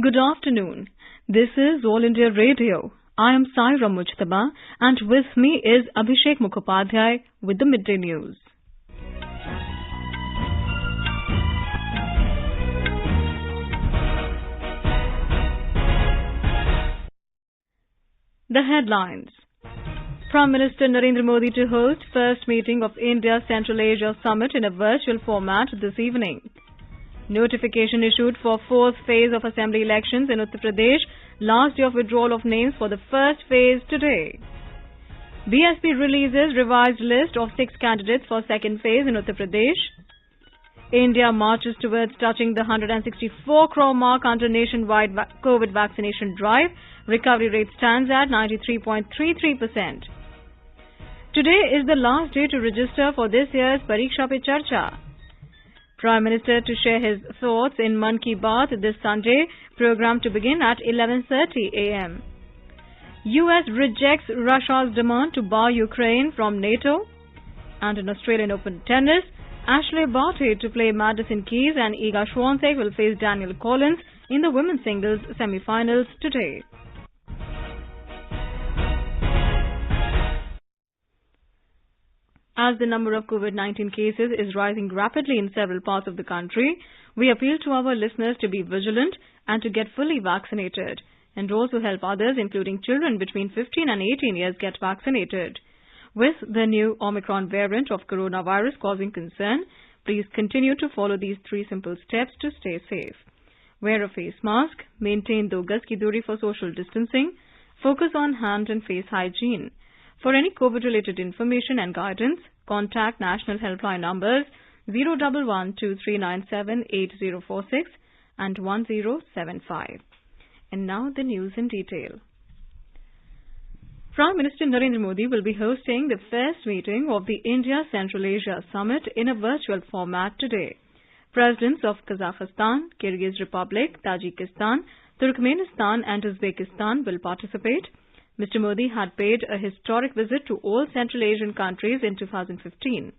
Good afternoon. This is All India Radio. I am Saira Mujtaba and with me is Abhishek Mukhopadhyay with the Midday News. The headlines. Prime Minister Narendra Modi to host first meeting of India Central Asia Summit in a virtual format this evening. Notification issued for fourth phase of assembly elections in Uttar Pradesh. Last day of withdrawal of names for the first phase today. BSP releases revised list of 6 candidates for second phase in Uttar Pradesh. India marches towards touching the 164 crore mark under nationwide COVID vaccination drive. Recovery rate stands at 93.33%. Today is the last day to register for this year's Pariksha Pe Charcha. Prime Minister to share his thoughts in Mann Ki Baat this Sunday, program to begin at 11:30 a.m. US rejects Russia's demand to bar Ukraine from NATO. And in Australian Open tennis, Ashley Barty to play Madison Keys and Iga Swiatek will face Danielle Collins in the women's singles semi-finals today. As the number of COVID-19 cases is rising rapidly in several parts of the country, we appeal to our listeners to be vigilant and to get fully vaccinated, and also help others, including children between 15 and 18 years, get vaccinated. With the new Omicron variant of coronavirus causing concern, please continue to follow these 3 simple steps to stay safe. Wear a face mask, maintain 2 gaz ki duri for social distancing, focus on hand and face hygiene. For any COVID-related information and guidance, contact national helpline numbers 011-2397-8046 and 1075. And now the news in detail. Prime Minister Narendra Modi will be hosting the first meeting of the India Central Asia Summit in a virtual format today. Presidents of Kazakhstan, Kyrgyz Republic, Tajikistan, Turkmenistan and Uzbekistan will participate. Mr. Modi had paid a historic visit to all Central Asian countries in 2015.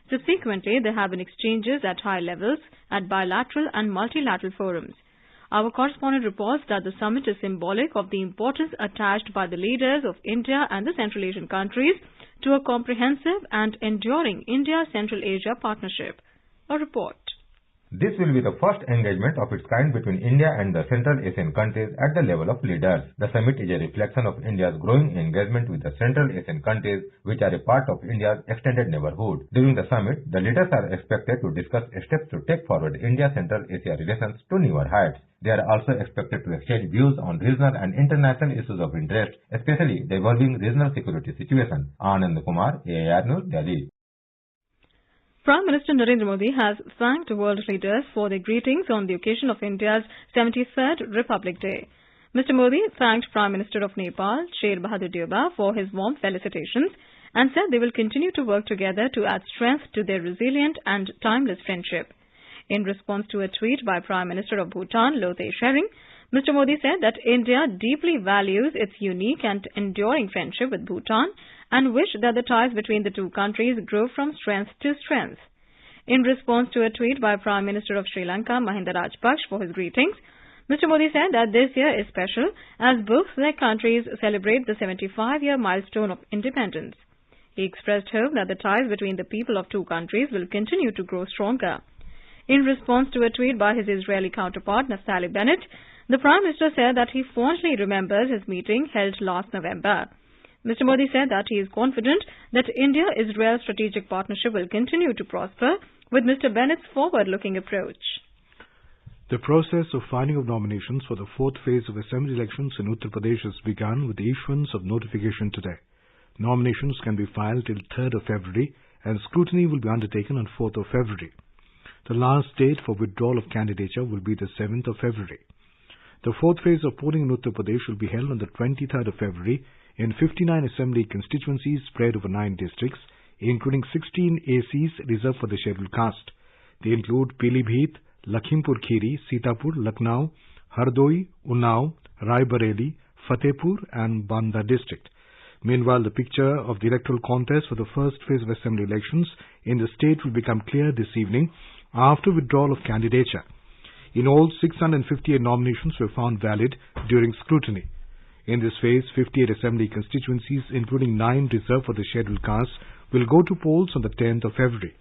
Subsequently, there have been exchanges at high levels at bilateral and multilateral forums. Our correspondent reports that the summit is symbolic of the importance attached by the leaders of India and the Central Asian countries to a comprehensive and enduring India-Central Asia partnership. A report. This will be the first engagement of its kind between India and the Central Asian countries at the level of leaders. The summit is a reflection of India's growing engagement with the Central Asian countries, which are a part of India's extended neighborhood. During the summit, the leaders are expected to discuss steps to take forward India-Central Asia relations to newer heights. They are also expected to exchange views on regional and international issues of interest, especially the evolving regional security situation. Anand Kumar, AIR News, Delhi. Prime Minister Narendra Modi has thanked world leaders for their greetings on the occasion of India's 73rd Republic Day. Mr. Modi thanked Prime Minister of Nepal, Sher Bahadur Deuba, for his warm felicitations and said they will continue to work together to add strength to their resilient and timeless friendship. In response to a tweet by Prime Minister of Bhutan, Lothe Tshering, Mr. Modi said that India deeply values its unique and enduring friendship with Bhutan and wished that the ties between the two countries grow from strength to strength. In response to a tweet by Prime Minister of Sri Lanka, Mahinda Rajapaksa, for his greetings, Mr. Modi said that this year is special as both their countries celebrate the 75-year milestone of independence. He expressed hope that the ties between the people of two countries will continue to grow stronger. In response to a tweet by his Israeli counterpart, Naftali Bennett, the Prime Minister said that he fondly remembers his meeting held last November. Mr. Modi said that he is confident that India-Israel strategic partnership will continue to prosper with Mr. Bennett's forward-looking approach. The process of filing of nominations for the fourth phase of assembly elections in Uttar Pradesh has begun with the issuance of notification today. Nominations can be filed till 3rd of February and scrutiny will be undertaken on 4th of February. The last date for withdrawal of candidature will be the 7th of February. The fourth phase of polling in Uttar Pradesh will be held on the 23rd of February in 59 assembly constituencies spread over 9 districts, including 16 ACs reserved for the scheduled caste. They include Pilibhit, Lakhimpur Kheri, Sitapur, Lucknow, Hardoi, Unnao, Rai Bareli, Fatehpur and Banda district. Meanwhile, the picture of the electoral contest for the first phase of assembly elections in the state will become clear this evening after withdrawal of candidature. In all, 658 nominations were found valid during scrutiny. In this phase, 58 assembly constituencies, including 9 reserved for the scheduled castes, will go to polls on the 10th of February.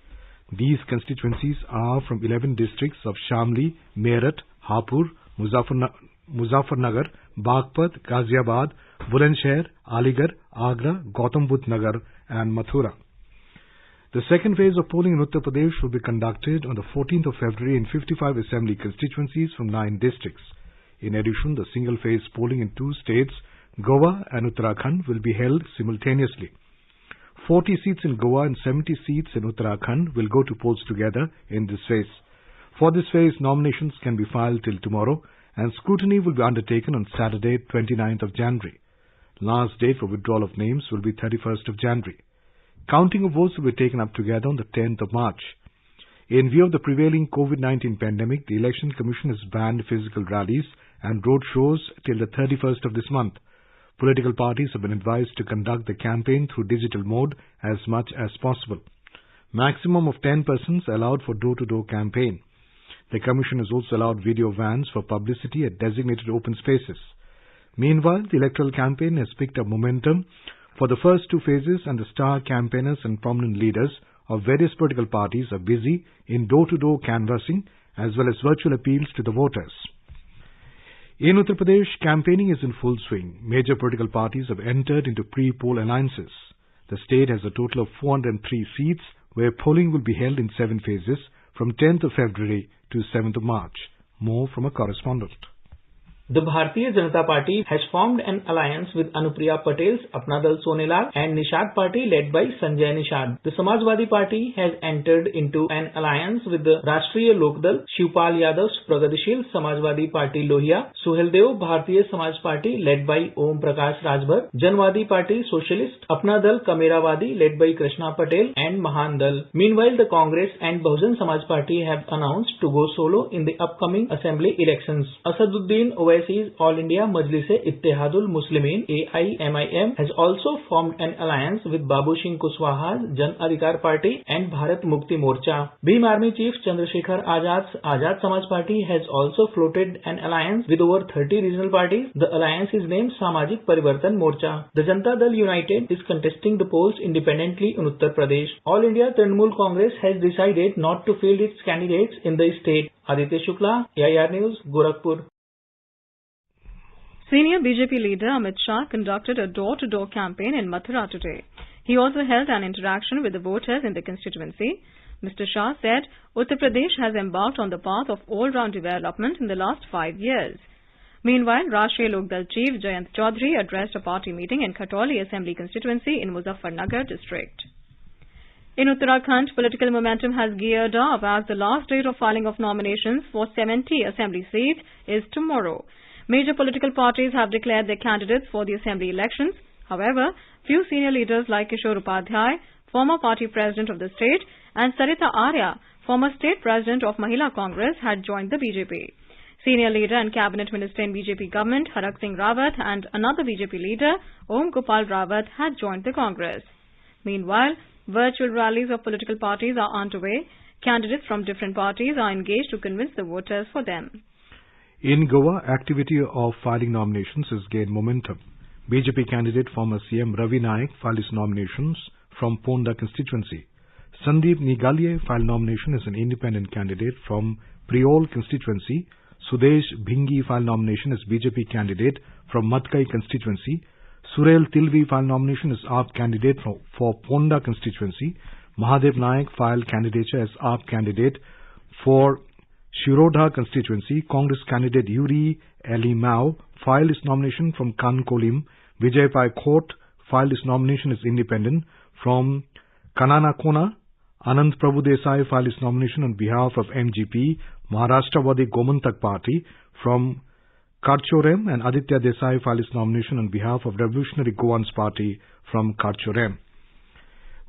These constituencies are from 11 districts of Shamli, Meerut, Hapur, Muzaffarnagar, Bagpat, Ghaziabad, Bulandshahr, Aligarh, Agra, Gautam Budh Nagar and Mathura. The second phase of polling in Uttar Pradesh will be conducted on the 14th of February in 55 assembly constituencies from 9 districts. In addition, the single-phase polling in 2 states, Goa and Uttarakhand, will be held simultaneously. 40 seats in Goa and 70 seats in Uttarakhand will go to polls together in this phase. For this phase, nominations can be filed till tomorrow, and scrutiny will be undertaken on Saturday, 29th of January. Last date for withdrawal of names will be 31st of January. Counting of votes will be taken up together on the 10th of March. In view of the prevailing COVID-19 pandemic, the Election Commission has banned physical rallies and road shows till the 31st of this month. Political parties have been advised to conduct the campaign through digital mode as much as possible. Maximum of 10 persons allowed for door-to-door campaign. The Commission has also allowed video vans for publicity at designated open spaces. Meanwhile, the electoral campaign has picked up momentum for the first 2 phases, and the star campaigners and prominent leaders of various political parties are busy in door-to-door canvassing as well as virtual appeals to the voters. In Uttar Pradesh, campaigning is in full swing. Major political parties have entered into pre-poll alliances. The state has a total of 403 seats where polling will be held in 7 phases from 10th of February to 7th of March. More from a correspondent. The Bharatiya Janata Party has formed an alliance with Anupriya Patel's Apna Dal Sonelal and Nishad Party led by Sanjay Nishad. The Samajwadi Party has entered into an alliance with the Rashtriya Lokdal, Shivpal Yadav's Pragadishil Samajwadi Party Lohia, Suheldev Bharatiya Samaj Party led by Om Prakash Rajbhar, Janwadi Party Socialist, Apna Dal Kamerawadi led by Krishna Patel and Mahan Dal. Meanwhile, the Congress and Bahujan Samaj Party have announced to go solo in the upcoming assembly elections. Asaduddin Owaisi's All India Majlis-e-Ittehadul Muslimin AIMIM has also formed an alliance with Babu Singh Kushwaha's Jan Adhikar Party and Bharat Mukti Morcha. Bhim Army Chief Chandrasekhar Azad's Azad Samaj Party has also floated an alliance with over 30 regional parties. The alliance is named Samajik Parivartan Morcha. The Janata Dal United is contesting the polls independently in Uttar Pradesh. All India Trinamool Congress has decided not to field its candidates in the state. Aditya Shukla, AIR News, Gorakhpur. Senior BJP leader Amit Shah conducted a door-to-door campaign in Mathura today. He also held an interaction with the voters in the constituency. Mr. Shah said Uttar Pradesh has embarked on the path of all-round development in the last 5 years. Meanwhile, Rashtriya Lokdal Chief Jayant Chaudhary addressed a party meeting in Khatoli Assembly constituency in Muzaffarnagar district. In Uttarakhand, political momentum has geared up as the last date of filing of nominations for 70 assembly seats is tomorrow. Major political parties have declared their candidates for the assembly elections. However, few senior leaders like Kishore Upadhyay, former party president of the state, and Sarita Arya, former state president of Mahila Congress, had joined the BJP. Senior leader and cabinet minister in BJP government, Harak Singh Rawat, and another BJP leader, Om Gopal Rawat, had joined the Congress. Meanwhile, virtual rallies of political parties are underway. Candidates from different parties are engaged to convince the voters for them. In Goa, activity of filing nominations has gained momentum. BJP candidate former CM Ravi Naik filed his nominations from Ponda constituency. Sandeep Nigalia filed nomination as an independent candidate from Priol constituency. Sudesh Bhingi filed nomination as BJP candidate from Matkai constituency. Surel Tilvi filed nomination as AAP candidate for Ponda constituency. Mahadev Naik filed candidature as AAP candidate for Shirodha constituency. Congress candidate Yuri Ali Mao filed his nomination from Kankolim. Vijay Pai Khot filed his nomination as independent from Kananakona. Anand Prabhu Desai filed his nomination on behalf of MGP, Maharashtrawadi Gomantak Party from Karchorem, and Aditya Desai filed his nomination on behalf of Revolutionary Goans Party from Karchorem.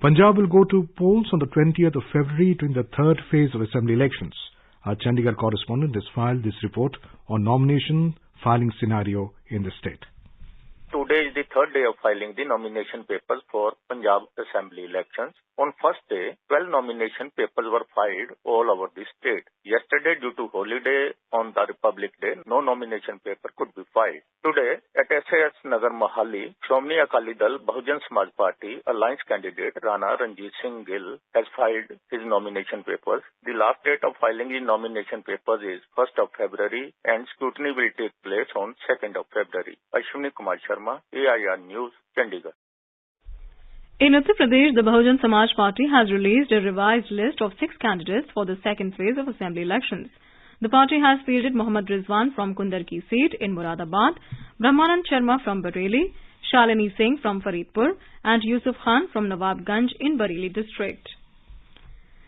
Punjab will go to polls on the 20th of February during the third phase of assembly elections. Our Chandigarh correspondent has filed this report on nomination filing scenario in the state. To Today is the third day of filing the nomination papers for Punjab Assembly elections. On first day, 12 nomination papers were filed all over the state. Yesterday, due to holiday on the Republic Day, no nomination paper could be filed. Today, at SAS Nagar Mahali, Shromani Akali Dal Bahujan Samaj Party Alliance candidate Rana Ranjit Singh Gill has filed his nomination papers. The last date of filing the nomination papers is 1st of February and scrutiny will take place on 2nd of February. Ashwini Kumar Sharma, AIR News, Chandigarh. In Uttar Pradesh, the Bahujan Samaj Party has released a revised list of 6 candidates for the second phase of assembly elections. The party has fielded Mohammad Rizwan from Kundarki seat in Moradabad, Brahmanand Sharma from Bareilly, Shalini Singh from Faridpur and Yusuf Khan from Nawabganj in Bareilly district.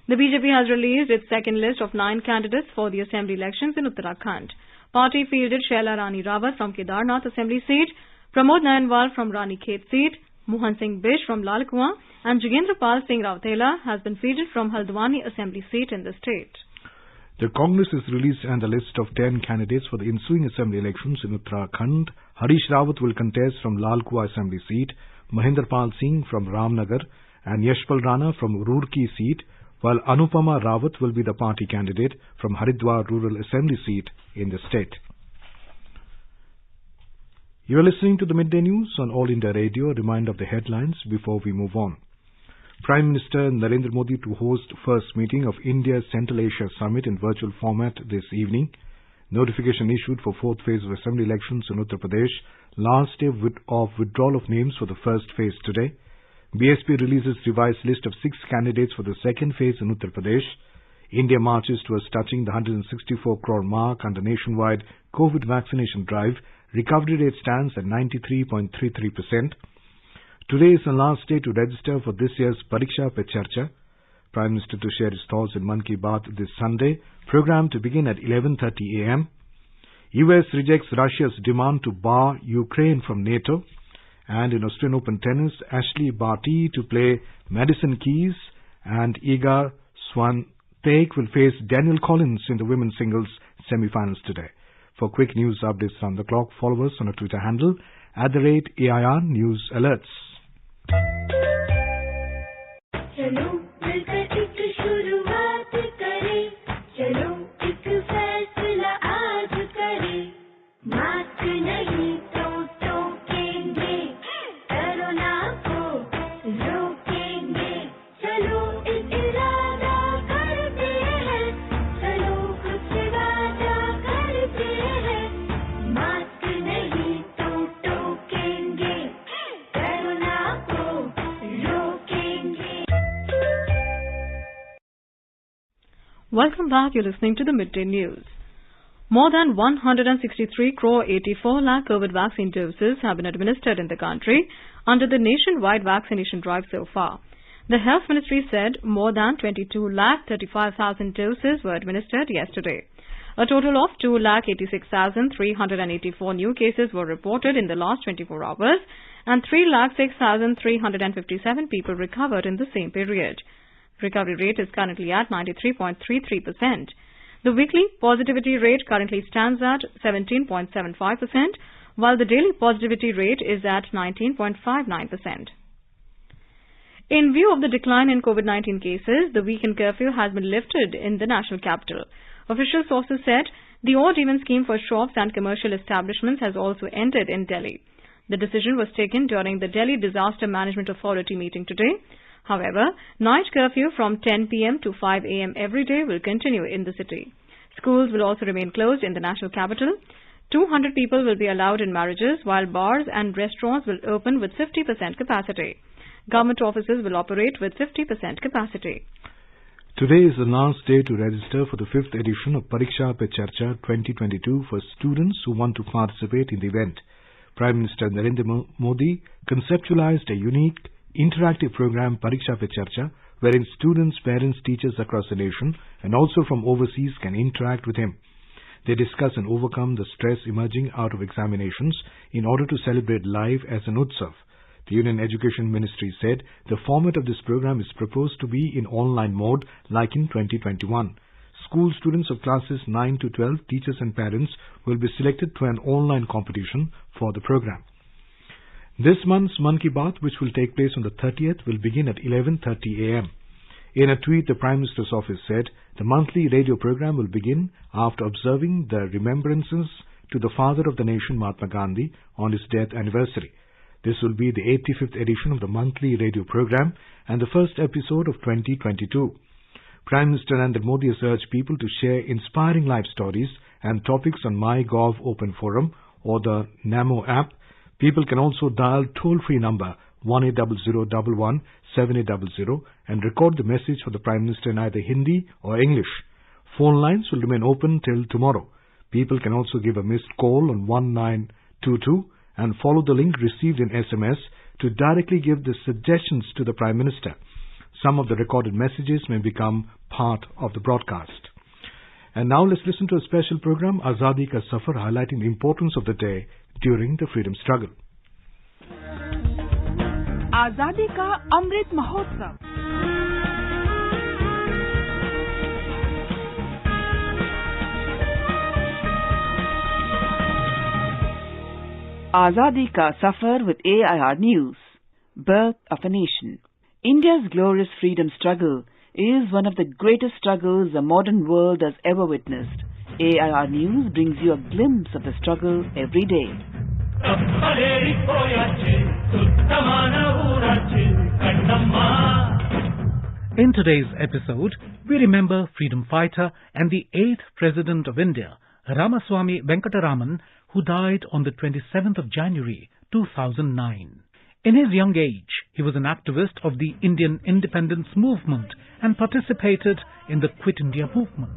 The BJP has released its second list of 9 candidates for the assembly elections in Uttarakhand. Party fielded Shaila Rani Rawat from Kedarnath assembly seat, Pramod Nayanwal from Rani Khet seat, Mohan Singh Bish from Lal Kuan and Jogendra Pal Singh Rautela has been fielded from Haldwani assembly seat in the state. The Congress has released a list of 10 candidates for the ensuing assembly elections in Uttarakhand. Harish Rawat will contest from Lal Kuan assembly seat, Mahinder Pal Singh from Ramnagar and Yashpal Rana from Roorkee seat, while Anupama Rawat will be the party candidate from Haridwar rural assembly seat in the state. You are listening to the Midday News on All India Radio. A reminder of the headlines before we move on. Prime Minister Narendra Modi to host first meeting of India's Central Asia Summit in virtual format this evening. Notification issued for fourth phase of assembly elections in Uttar Pradesh. Last day of withdrawal of names for the first phase today. BSP releases revised list of 6 candidates for the second phase in Uttar Pradesh. India marches towards touching the 164 crore mark under nationwide COVID vaccination drive. Recovery rate stands at 93.33%. Today is the last day to register for this year's Pariksha Pe Charcha. Prime Minister to share his thoughts in Mann Ki Baat this Sunday. Program to begin at 11:30 a.m. US rejects Russia's demand to bar Ukraine from NATO. And in Austrian Open tennis, Ashley Barty to play Madison Keys and Iga Swiatek will face Daniel Collins in the women's singles semi-finals today. For quick news updates on the clock, follow us on our Twitter handle @AIR News Alerts. Welcome back. You're listening to the Midday News. More than 163 crore 84 lakh COVID vaccine doses have been administered in the country under the nationwide vaccination drive so far. The Health Ministry said more than 22 lakh 35,000 doses were administered yesterday. A total of 2 lakh 86,384 new cases were reported in the last 24 hours and 3 lakh 6,357 people recovered in the same period. Recovery rate is currently at 93.33%. The weekly positivity rate currently stands at 17.75%, while the daily positivity rate is at 19.59%. In view of the decline in COVID-19 cases, the weekend curfew has been lifted in the national capital. Official sources said the odd-even scheme for shops and commercial establishments has also ended in Delhi. The decision was taken during the Delhi Disaster Management Authority meeting today. However, night curfew from 10 p.m. to 5 a.m. every day will continue in the city. Schools will also remain closed in the national capital. 200 people will be allowed in marriages, while bars and restaurants will open with 50% capacity. Government offices will operate with 50% capacity. Today is the last day to register for the 5th edition of Pariksha Pe Charcha 2022 for students who want to participate in the event. Prime Minister Narendra Modi conceptualized a unique interactive program Pariksha Pe Charcha, wherein students, parents, teachers across the nation and also from overseas can interact with him. They discuss and overcome the stress emerging out of examinations in order to celebrate life as an Utsav. The Union Education Ministry said the format of this program is proposed to be in online mode like in 2021. School students of classes 9 to 12, teachers and parents will be selected to an online competition for the program. This month's Mann Ki Baat, which will take place on the 30th, will begin at 11:30 a.m. In a tweet, the Prime Minister's office said the monthly radio program will begin after observing the remembrances to the father of the nation, Mahatma Gandhi, on his death anniversary. This will be the 85th edition of the monthly radio program and the first episode of 2022. Prime Minister Narendra Modi has urged people to share inspiring life stories and topics on MyGov Open Forum or the NAMO app. People can also dial toll-free number 1-800-11-7800 and record the message for the Prime Minister in either Hindi or English. Phone lines will remain open till tomorrow. People can also give a missed call on 1922 and follow the link received in SMS to directly give the suggestions to the Prime Minister. Some of the recorded messages may become part of the broadcast. And now let's listen to a special program, Azadi Ka Safar, highlighting the importance of the day during the freedom struggle. आजादी का Amrit Mahotsav. Azadi Ka Safar with AIR News. Birth of a Nation. India's glorious freedom struggle is one of the greatest struggles the modern world has ever witnessed. AIR News brings you a glimpse of the struggle every day. In today's episode, we remember freedom fighter and the 8th President of India, Ramaswamy Venkataraman, who died on the 27th of January 2009. In his young age, he was an activist of the Indian independence movement and participated in the Quit India movement.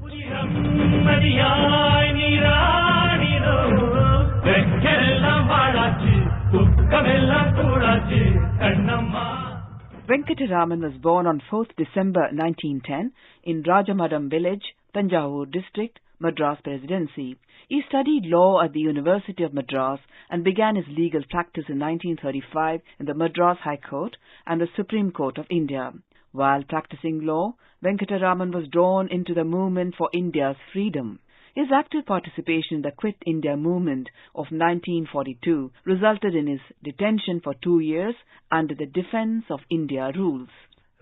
Venkataraman was born on 4th December 1910 in Rajamadam village, Tanjavur district, Madras Presidency. He studied law at the University of Madras and began his legal practice in 1935 in the Madras High Court and the Supreme Court of India. While practicing law, Venkataraman was drawn into the movement for India's freedom. His active participation in the Quit India movement of 1942 resulted in his detention for 2 years under the Defence of India rules.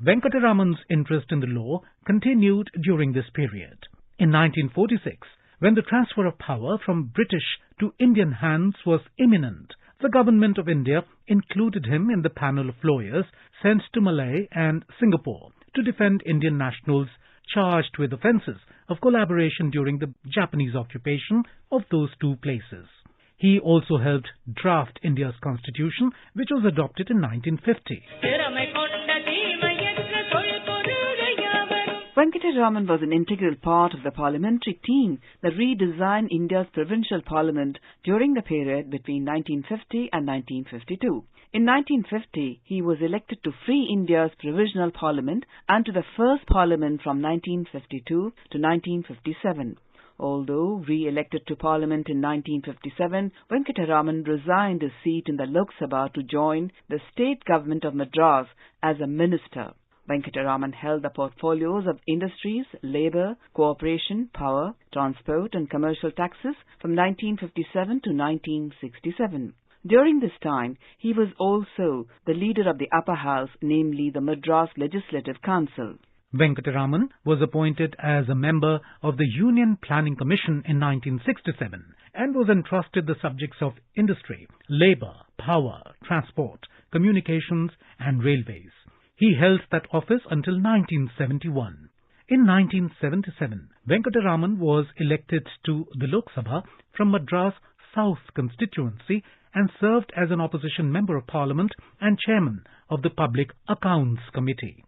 Venkataraman's interest in the law continued during this period. In 1946, when the transfer of power from British to Indian hands was imminent, the government of India included him in the panel of lawyers sent to Malaya and Singapore to defend Indian nationals charged with offences of collaboration during the Japanese occupation of those two places. He also helped draft India's constitution, which was adopted in 1950. Venkataraman was an integral part of the parliamentary team that redesigned India's provincial parliament during the period between 1950 and 1952. In 1950, he was elected to free India's provisional parliament and to the first parliament from 1952 to 1957. Although re-elected to Parliament in 1957, Venkataraman resigned his seat in the Lok Sabha to join the state government of Madras as a minister. Venkataraman held the portfolios of industries, labour, cooperation, power, transport and commercial taxes from 1957 to 1967. During this time, he was also the leader of the upper house, namely the Madras Legislative Council. Venkataraman was appointed as a member of the Union Planning Commission in 1967 and was entrusted the subjects of industry, labour, power, transport, communications and railways. He held that office until 1971. In 1977, Venkataraman was elected to the Lok Sabha from Madras South constituency and served as an opposition member of Parliament and chairman of the Public Accounts Committee.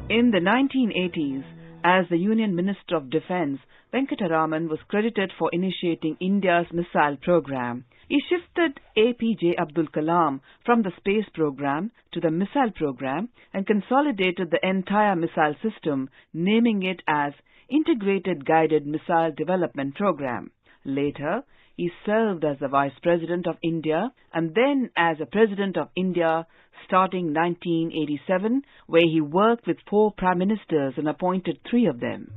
In the 1980s, as the Union Minister of Defence, Venkataraman was credited for initiating India's missile program. He shifted APJ Abdul Kalam from the space program to the missile program and consolidated the entire missile system, naming it as Integrated Guided Missile Development Program. Later, he served as the Vice President of India and then as a President of India starting 1987, where he worked with 4 Prime Ministers and appointed 3 of them.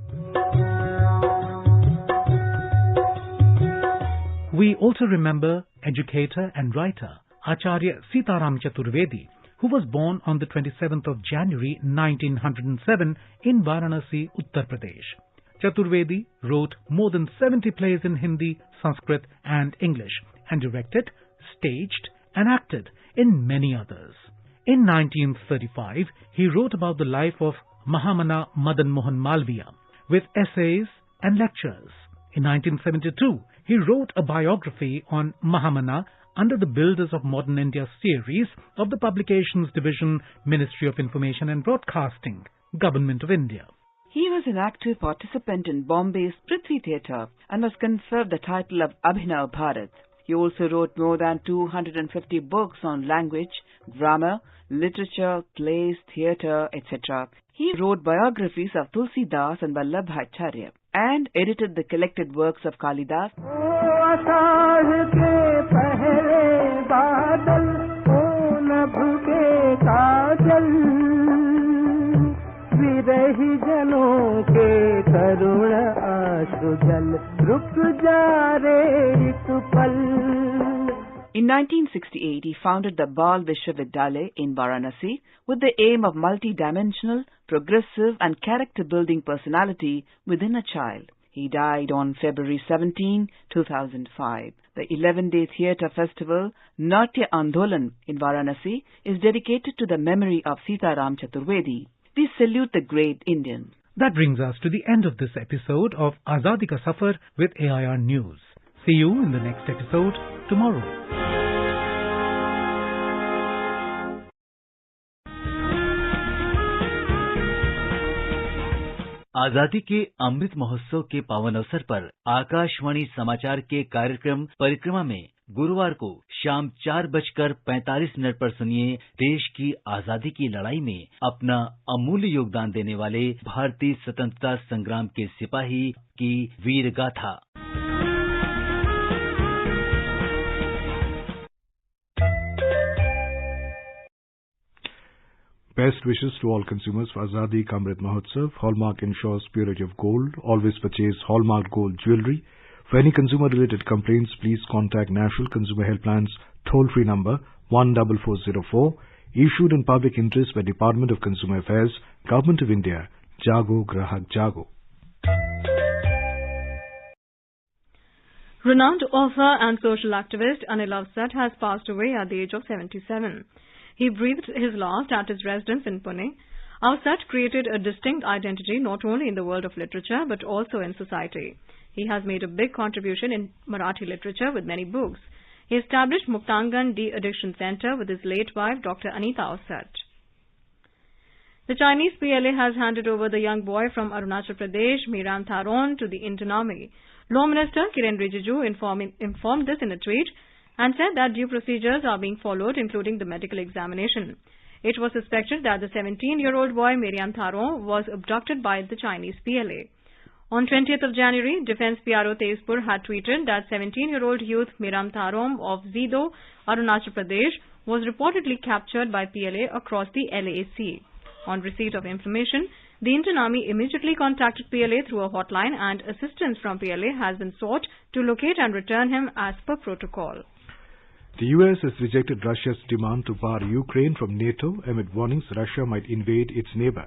We also remember educator and writer Acharya Sitaram Chaturvedi, who was born on the 27th of January 1907 in Varanasi, Uttar Pradesh. Chaturvedi wrote more than 70 plays in Hindi, Sanskrit and English and directed, staged and acted in many others. In 1935, he wrote about the life of Mahamana Madan Mohan Malviya with essays and lectures. In 1972, he wrote a biography on Mahamana under the Builders of Modern India series of the Publications Division, Ministry of Information and Broadcasting, Government of India. He was an active participant in Bombay's Prithvi Theatre and was conferred the title of Abhinav Bharat. He also wrote more than 250 books on language, grammar, literature, plays, theatre, etc. He wrote biographies of Tulsidas and Vallabhacharya and edited the collected works of Kalidas. In 1968, he founded the Bal Vishwavidyalaya in Varanasi with the aim of multi-dimensional, progressive and character-building personality within a child. He died on February 17, 2005. The 11-day theatre festival, Natya Andolan in Varanasi, is dedicated to the memory of Sitaram Chaturvedi. We salute the great Indian. That brings us to the end of this episode of Azadi Ka Safar with AIR News. See you in the next episode tomorrow. आजादी के अमृत महोत्सव के पावन अवसर पर आकाशवाणी समाचार के कार्यक्रम परिक्रमा में गुरुवार को शाम 4:45 पर सुनिए देश की आजादी की लड़ाई में अपना अमूल्य योगदान देने वाले भारतीय स्वतंत्रता संग्राम के सिपाही की वीर गाथा। Best wishes to all consumers for Azadi Ka Amrit Mahotsav. Hallmark ensures purity of gold. Always purchase Hallmark gold jewelry. For any consumer-related complaints, please contact National Consumer Helpline's toll-free number 14404, issued in public interest by Department of Consumer Affairs, Government of India. Jago Grahak Jago. Renowned author and social activist Anil Avsat has passed away at the age of 77. He breathed his last at his residence in Pune. Avsat created a distinct identity not only in the world of literature but also in society. He has made a big contribution in Marathi literature with many books. He established Muktangan De-Addiction Center with his late wife Dr. Anita Avsat. The Chinese PLA has handed over the young boy from Arunachal Pradesh, Miram Tharon, to the Indian Army. Law Minister Kiren Rijiju informed this in a tweet and said that due procedures are being followed, including the medical examination. It was suspected that the 17-year-old boy Miriam Tharon was abducted by the Chinese PLA. On 20th of January, Defence PRO Tezpur had tweeted that 17-year-old youth Miriam Tharon of Zido, Arunachal Pradesh, was reportedly captured by PLA across the LAC. On receipt of information, the Indian Army immediately contacted PLA through a hotline, and assistance from PLA has been sought to locate and return him as per protocol. The US has rejected Russia's demand to bar Ukraine from NATO amid warnings Russia might invade its neighbor.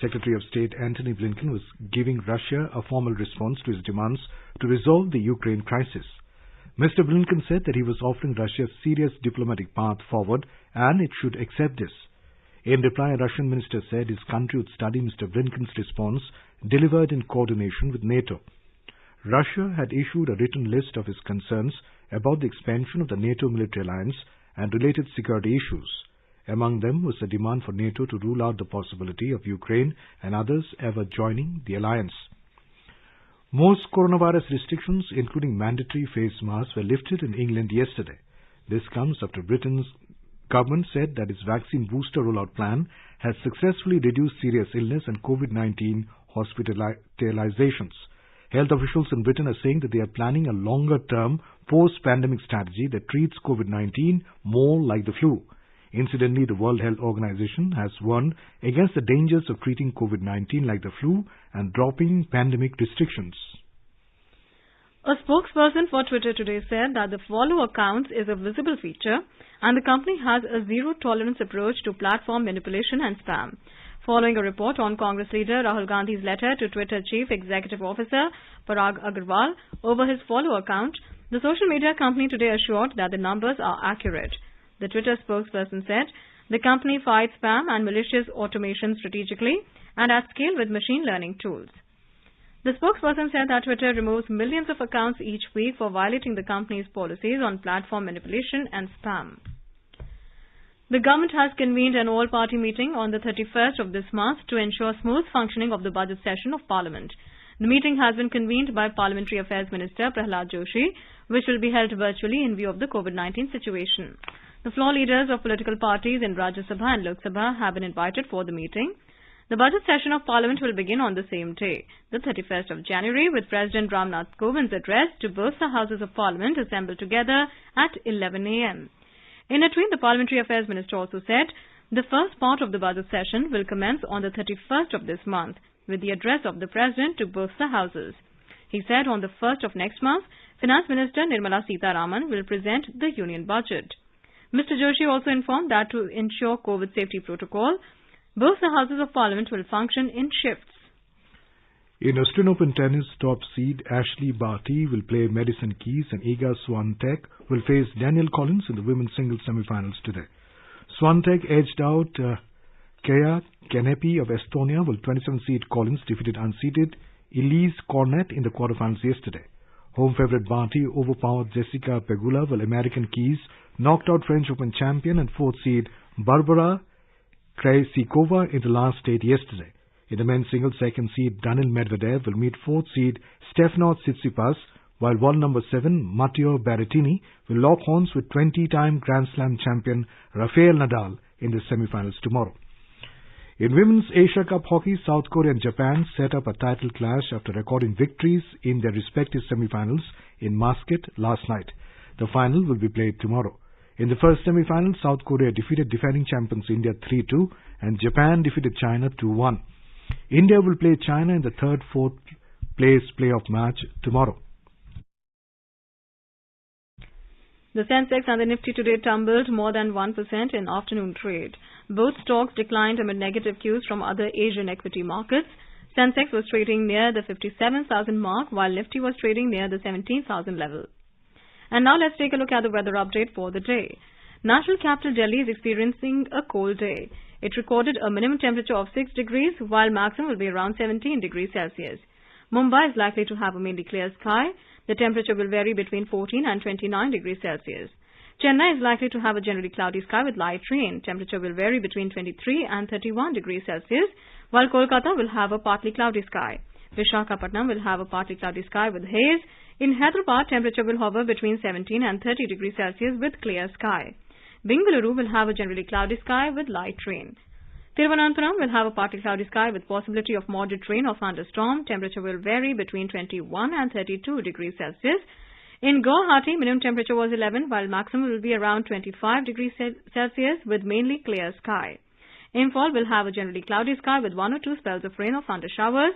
Secretary of State Antony Blinken was giving Russia a formal response to his demands to resolve the Ukraine crisis. Mr. Blinken said that he was offering Russia a serious diplomatic path forward and it should accept this. In reply, a Russian minister said his country would study Mr. Blinken's response delivered in coordination with NATO. Russia had issued a written list of its concerns about the expansion of the NATO military alliance and related security issues. Among them was the demand for NATO to rule out the possibility of Ukraine and others ever joining the alliance. Most coronavirus restrictions, including mandatory face masks, were lifted in England yesterday. This comes after Britain's government said that its vaccine booster rollout plan has successfully reduced serious illness and COVID-19 hospitalizations. Health officials in Britain are saying that they are planning a longer-term post-pandemic strategy that treats COVID-19 more like the flu. Incidentally, the World Health Organization has warned against the dangers of treating COVID-19 like the flu and dropping pandemic restrictions. A spokesperson for Twitter today said that the follow accounts is a visible feature and the company has a zero-tolerance approach to platform manipulation and spam. Following a report on Congress leader Rahul Gandhi's letter to Twitter Chief Executive Officer Parag Agrawal over his follow account, the social media company today assured that the numbers are accurate. The Twitter spokesperson said the company fights spam and malicious automation strategically and at scale with machine learning tools. The spokesperson said that Twitter removes millions of accounts each week for violating the company's policies on platform manipulation and spam. The government has convened an all-party meeting on the 31st of this month to ensure smooth functioning of the budget session of Parliament. The meeting has been convened by Parliamentary Affairs Minister Prahlad Joshi, which will be held virtually in view of the COVID-19 situation. The floor leaders of political parties in Rajya Sabha and Lok Sabha have been invited for the meeting. The budget session of Parliament will begin on the same day, the 31st of January, with President Ramnath Kovind's address to both the Houses of Parliament assembled together at 11 a.m. In a tweet, the Parliamentary Affairs Minister also said the first part of the budget session will commence on the 31st of this month with the address of the President to both the Houses. He said on the 1st of next month, Finance Minister Nirmala Sitharaman will present the Union budget. Mr. Joshi also informed that to ensure COVID safety protocol, both the Houses of Parliament will function in shifts. In Austrian Open tennis, top seed Ashley Barty will play Madison Keys and Iga Swiatek will face Danielle Collins in the women's singles semi-finals today. Swiatek edged out Kaia Kanepi of Estonia, while 27-seed Collins defeated unseeded Elise Cornet in the quarterfinals yesterday. Home favourite Barty overpowered Jessica Pegula, while American Keys knocked out French Open champion and 4th seed Barbara Krejcikova in the last 8 yesterday. In the men's singles, 2nd seed Daniil Medvedev will meet 4th seed Stefanos Tsitsipas, while world number 7 Matteo Berrettini will lock horns with 20-time Grand Slam champion Rafael Nadal in the semi-finals tomorrow. In women's Asia Cup hockey, South Korea and Japan set up a title clash after recording victories in their respective semi-finals in Muscat last night. The final will be played tomorrow. In the first semi-final, South Korea defeated defending champions India 3-2 and Japan defeated China 2-1. India will play China in the 3rd-4th place playoff match tomorrow. The Sensex and the Nifty today tumbled more than 1% in afternoon trade. Both stocks declined amid negative cues from other Asian equity markets. Sensex was trading near the 57,000 mark, while Nifty was trading near the 17,000 level. And now let's take a look at the weather update for the day. National capital Delhi is experiencing a cold day. It recorded a minimum temperature of 6 degrees, while maximum will be around 17 degrees Celsius. Mumbai is likely to have a mainly clear sky. The temperature will vary between 14 and 29 degrees Celsius. Chennai is likely to have a generally cloudy sky with light rain. Temperature will vary between 23 and 31 degrees Celsius, while Kolkata will have a partly cloudy sky. Visakhapatnam will have a partly cloudy sky with haze. In Hyderabad, temperature will hover between 17 and 30 degrees Celsius with clear sky. Bengaluru will have a generally cloudy sky with light rain. Thiruvananthapuram will have a partly cloudy sky with possibility of moderate rain or thunderstorm. Temperature will vary between 21 and 32 degrees Celsius. In Guwahati, minimum temperature was 11, while maximum will be around 25 degrees Celsius with mainly clear sky. Imphal will have a generally cloudy sky with 1 or 2 spells of rain or thunder showers.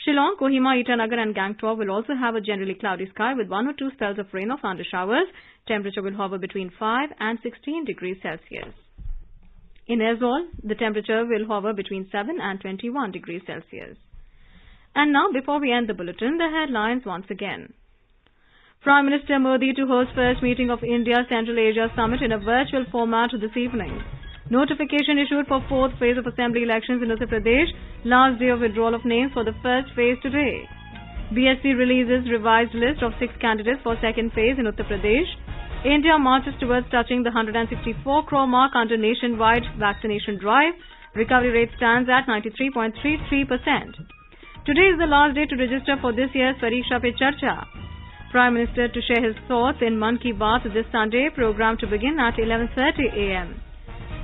Shillong, Kohima, Itanagar and Gangtok will also have a generally cloudy sky with 1 or 2 spells of rain or thunder showers. Temperature will hover between 5 and 16 degrees Celsius. In Aizawl, the temperature will hover between 7 and 21 degrees Celsius. And now, before we end the bulletin, the headlines once again. Prime Minister Modi to host first meeting of India Central Asia Summit in a virtual format this evening. Notification issued for 4th phase of assembly elections in Uttar Pradesh. Last day of withdrawal of names for the first phase today. BSP releases revised list of 6 candidates for second phase in Uttar Pradesh. India marches towards touching the 164 crore mark under nationwide vaccination drive. Recovery rate stands at 93.33%. Today is the last day to register for this year's Pariksha Pe Charcha. Prime Minister to share his thoughts in Mann Ki Baat this Sunday, program to begin at 11:30 a.m.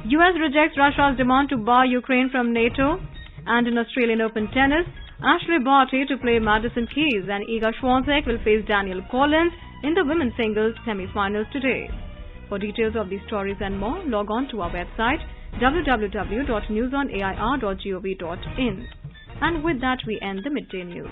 US rejects Russia's demand to bar Ukraine from NATO. And in Australian Open tennis, Ashley Barty to play Madison Keys and Iga Swiatek will face Danielle Collins in the women's singles semi-finals today. For details of these stories and more, log on to our website www.newsonair.gov.in. And with that, we end the midday news.